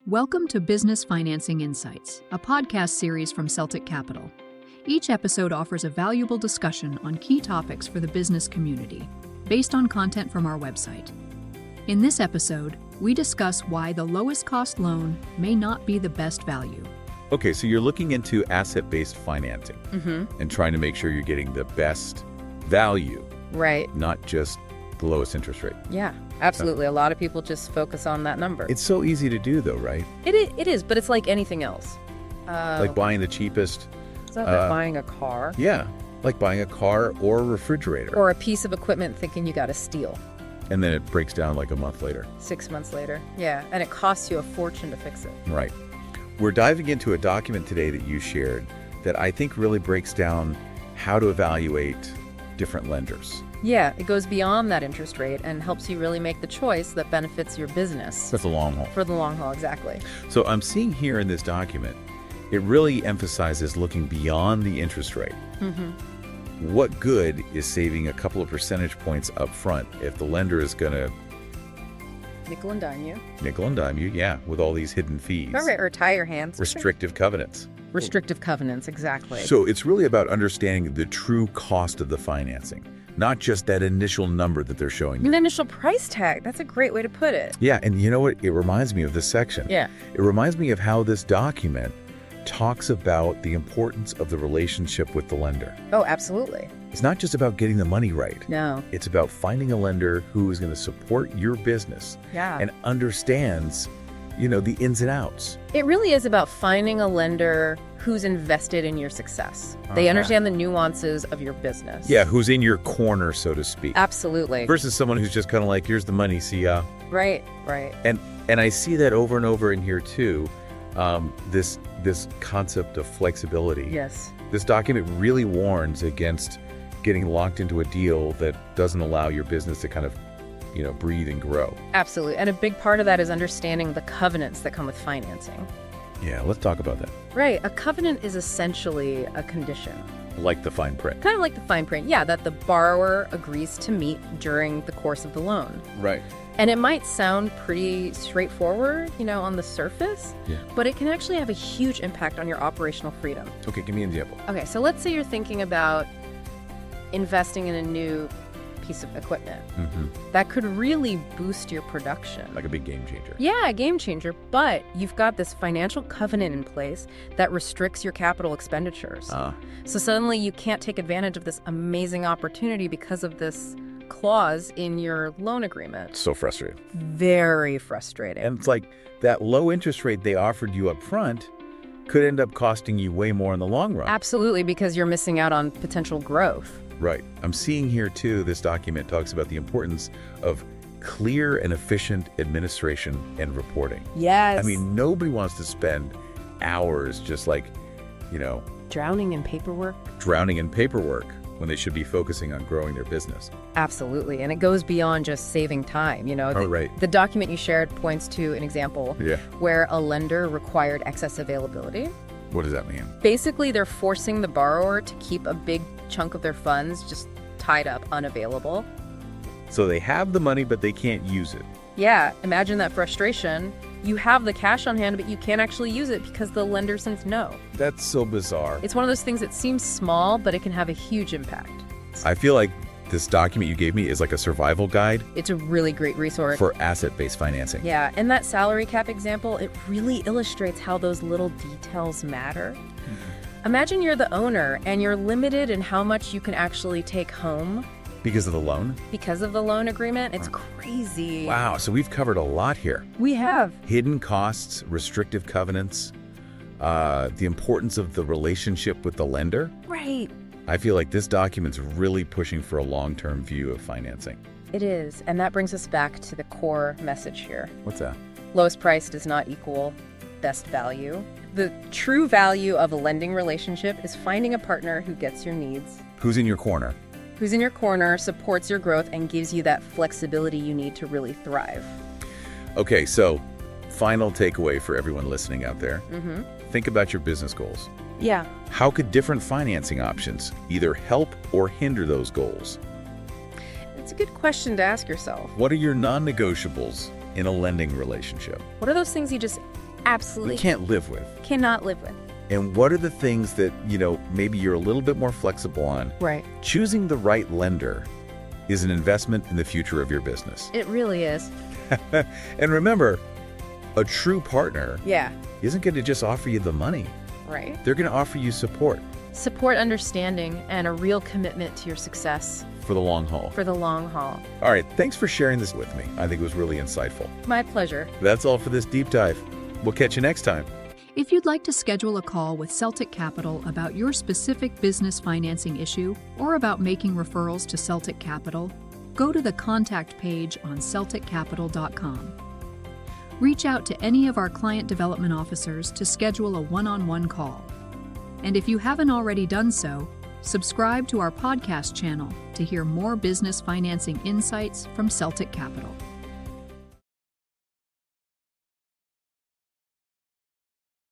Welcome to Business Financing Insights, a podcast series from Celtic Capital. Each episode offers a valuable discussion on key topics for the business community, based on content from our website. In this episode, we discuss why the lowest cost loan may not be the best value. Okay, so you're looking into asset-based financing and trying to make sure you're getting the best value, Right. not just the lowest interest rate. Yeah, absolutely. A lot of people just focus on that number. It's so easy to do, though, right? It is, but it's like anything else. Like buying the cheapest. It's not like buying a car Yeah, like buying a car or a refrigerator. or a piece of equipment thinking you got to steal And then it breaks down like a month later. 6 months later. Yeah, and it costs you a fortune to fix it. Right. We're diving into a document today that you shared that I think really breaks down how to evaluate different lenders. Yeah, it goes beyond that interest rate and helps you really make the choice that benefits your business. That's the long haul. For the long haul, exactly. So I'm seeing here in this document, it really emphasizes looking beyond the interest rate. What good is saving a couple of percentage points up front if the lender is going to Nickel and dime you. nickel and dime you, with all these hidden fees, Or tie your hands. restrictive covenants? Restrictive covenants, exactly. So it's really about understanding the true cost of the financing, not just that initial number that they're showing you. An initial price tag. That's a great way to put it. Yeah, and you know what? It reminds me of this section. Yeah. It reminds me of how this document talks about the importance of the relationship with the lender. Oh, absolutely. It's not just about getting the money right. No. It's about finding a lender who is going to support your business Yeah. and understands, the ins and outs. It really is about finding a lender who's invested in your success. They Uh-huh. understand the nuances of your business. Yeah, who's in your corner, so to speak. Absolutely. Versus someone who's just kind of like, here's the money, see ya. Right. And I see that over and over in here too. This concept of flexibility. Yes. This document really warns against getting locked into a deal that doesn't allow your business to kind of, breathe and grow. Absolutely. And a big part of that is understanding the covenants that come with financing. Yeah, let's talk about that. Right. A covenant is essentially a condition. Like the fine print. Kind of like the fine print. Yeah, that the borrower agrees to meet during the course of the loan. Right. And it might sound pretty straightforward, on the surface, Yeah. but it can actually have a huge impact on your operational freedom. Okay, give me an example. Okay, so let's say you're thinking about investing in a new piece of equipment. That could really boost your production. Like a big game changer. Yeah, a game changer, but you've got this financial covenant in place that restricts your capital expenditures. So suddenly you can't take advantage of this amazing opportunity because of this clause in your loan agreement. So frustrating. Very frustrating. And it's like that low interest rate they offered you up front could end up costing you way more in the long run. Absolutely, because you're missing out on potential growth. Right. I'm seeing here too, this document talks about the importance of clear and efficient administration and reporting. Yes. I mean, nobody wants to spend hours just like, drowning in paperwork. drowning in paperwork when they should be focusing on growing their business. Absolutely. And it goes beyond just saving time. Right. The document you shared points to an example Yeah. where a lender required excess availability. What does that mean? Basically, they're forcing the borrower to keep a big chunk of their funds just tied up, unavailable. So they have the money, but they can't use it. Yeah, imagine that frustration. You have the cash on hand, but you can't actually use it because the lender says no. That's so bizarre. It's one of those things that seems small, but it can have a huge impact. I feel like this document you gave me is like a survival guide It's a really great resource. for asset-based financing. Yeah, and that salary cap example, it really illustrates how those little details matter. Imagine you're the owner and you're limited in how much you can actually take home Because of the loan? because of the loan agreement. It's crazy. Wow, so we've covered a lot here. We have. Hidden costs, restrictive covenants, the importance of the relationship with the lender. Right. I feel like this document's really pushing for a long-term view of financing. It is. And that brings us back to the core message here. What's that? Lowest price does not equal best value. The true value of a lending relationship is finding a partner who gets your needs, Who's in your corner? who's in your corner, supports your growth, and gives you that flexibility you need to really thrive. Okay, so final takeaway for everyone listening out there. Think about your business goals. Yeah. How could different financing options either help or hinder those goals? It's a good question to ask yourself. What are your non-negotiables in a lending relationship? What are those things you just absolutely we can't live with? cannot live with. And what are the things that, maybe you're a little bit more flexible on? Right. Choosing the right lender is an investment in the future of your business. It really is. And remember, a true partner Yeah. isn't going to just offer you the money. Right. They're going to offer you support Support, understanding, and a real commitment to your success for the long haul. for the long haul. All right, thanks for sharing this with me. I think it was really insightful. My pleasure. That's all for this deep dive. We'll catch you next time. If you'd like to schedule a call with Celtic Capital about your specific business financing issue or about making referrals to Celtic Capital, go to the contact page on CelticCapital.com. Reach out to any of our client development officers to schedule a one-on-one call. And if you haven't already done so, subscribe to our podcast channel to hear more business financing insights from Celtic Capital.